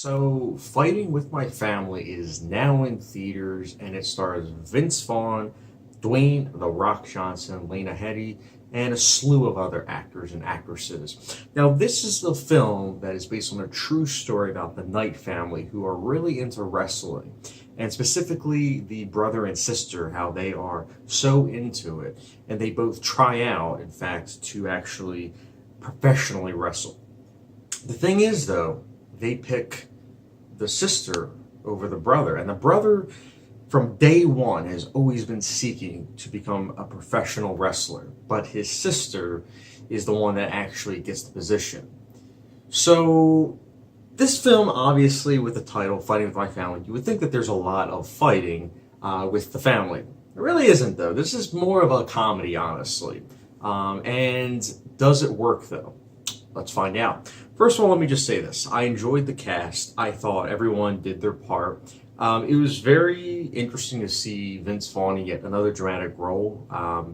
So, Fighting with My Family is now in theaters, and it stars Vince Vaughn, Dwayne "The Rock" Johnson, Lena Headey, and a slew of other actors and actresses. Now, this is the film that is based on a true story about the Knight family, who are really into wrestling, and specifically the brother and sister, how they are so into it, and they both try out, in fact, to actually professionally wrestle. The thing is, though, they pick the sister over the brother. And the brother, from day one, has always been seeking to become a professional wrestler. But his sister is the one that actually gets the position. So, this film, obviously, with the title, Fighting with My Family, you would think that there's a lot of fighting with the family. It really isn't, though. This is more of a comedy, honestly. And does it work, though? Let's find out. First of all, let me just say this. I enjoyed the cast. I thought everyone did their part. It was very interesting to see Vince Vaughn in yet another dramatic role.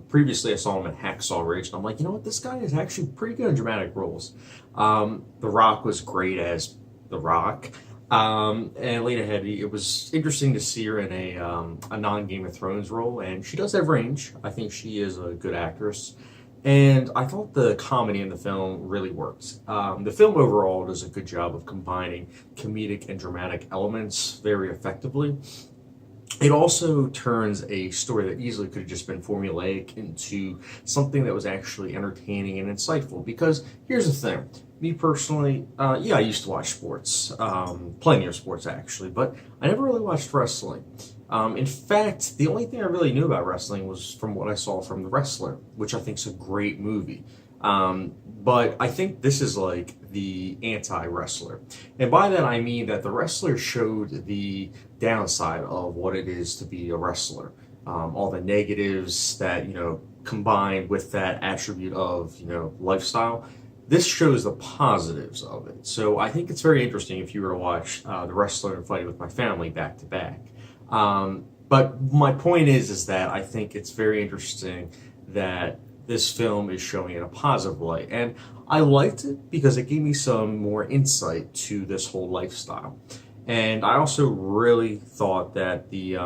Previously, I saw him in Hacksaw Ridge, and I'm like, you know what? This guy is actually pretty good in dramatic roles. The Rock was great as The Rock. And Lena Headey, it was interesting to see her in a non-Game of Thrones role, and she does have range. I think she is a good actress. And I thought the comedy in the film really worked. The film overall does a good job of combining comedic and dramatic elements very effectively. It also turns a story that easily could have just been formulaic into something that was actually entertaining and insightful. Because here's the thing. Me personally, yeah, I used to watch sports, plenty of sports actually, but I never really watched wrestling. In fact, the only thing I really knew about wrestling was from what I saw from The Wrestler, which I think is a great movie. But I think this is like the anti-wrestler. And by that I mean that The Wrestler showed the downside of what it is to be a wrestler. All the negatives that, combined with that attribute of, lifestyle. This shows the positives of it. So I think it's very interesting if you were to watch The Wrestler and Fighting with My Family back to back. But my point is that I think it's very interesting that this film is showing it in a positive light. And I liked it because it gave me some more insight to this whole lifestyle. And I also really thought that the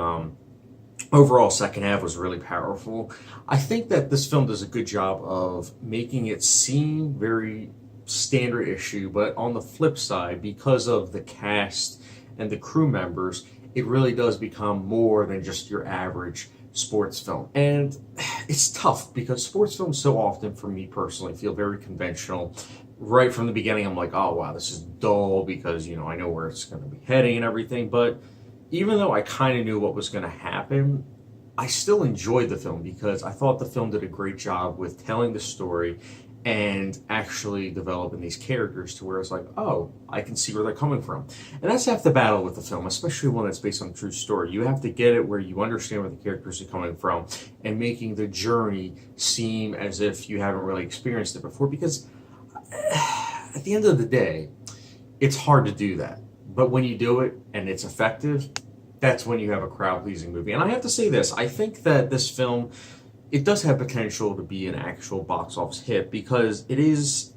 overall second half was really powerful. I think that this film does a good job of making it seem very standard issue, but on the flip side, because of the cast and the crew members, it really does become more than just your average sports film. And it's tough because sports films so often, for me personally, feel very conventional. Right from the beginning, I'm like, oh wow, this is dull because, I know where it's going to be heading and everything. But even though I kind of knew what was going to happen, I still enjoyed the film because I thought the film did a great job with telling the story and actually developing these characters to where it's like, oh, I can see where they're coming from. And that's half the battle with the film, especially one that's based on a true story. You have to get it where you understand where the characters are coming from and making the journey seem as if you haven't really experienced it before, because at the end of the day, it's hard to do that. But when you do it and it's effective, that's when you have a crowd-pleasing movie. And I have to say this, I think that this film, it does have potential to be an actual box office hit because it is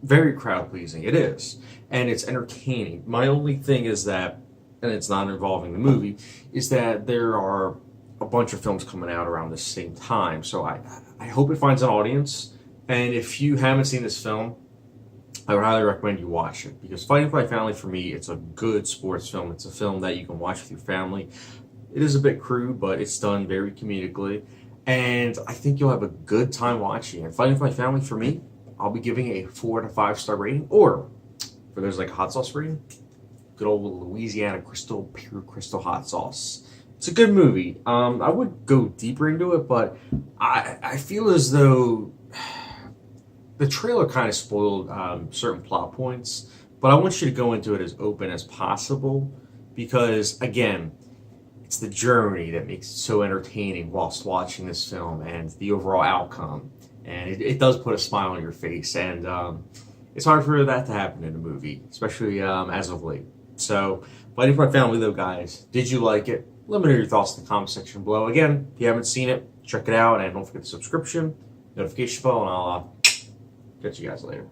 very crowd-pleasing. It is. And it's entertaining. My only thing is that, and it's not involving the movie, is that there are a bunch of films coming out around the same time. So I hope it finds an audience. And if you haven't seen this film, I would highly recommend you watch it because Fighting with My Family, for me, it's a good sports film. It's a film that you can watch with your family. It is a bit crude, but it's done very comedically. And I think you'll have a good time watching it. Fighting with My Family, for me, I'll be giving a 4 to 5 star rating. Or, for those like a hot sauce rating, good old Louisiana pure crystal hot sauce. It's a good movie. I would go deeper into it, but I feel as though the trailer kind of spoiled certain plot points, but I want you to go into it as open as possible because, again, it's the journey that makes it so entertaining whilst watching this film and the overall outcome. And it does put a smile on your face, and it's hard for that to happen in a movie, especially as of late. So, Fighting for My Family, though, guys, did you like it? Let me know your thoughts in the comment section below. Again, if you haven't seen it, check it out, and don't forget the subscription, notification bell, and I'll catch you guys later.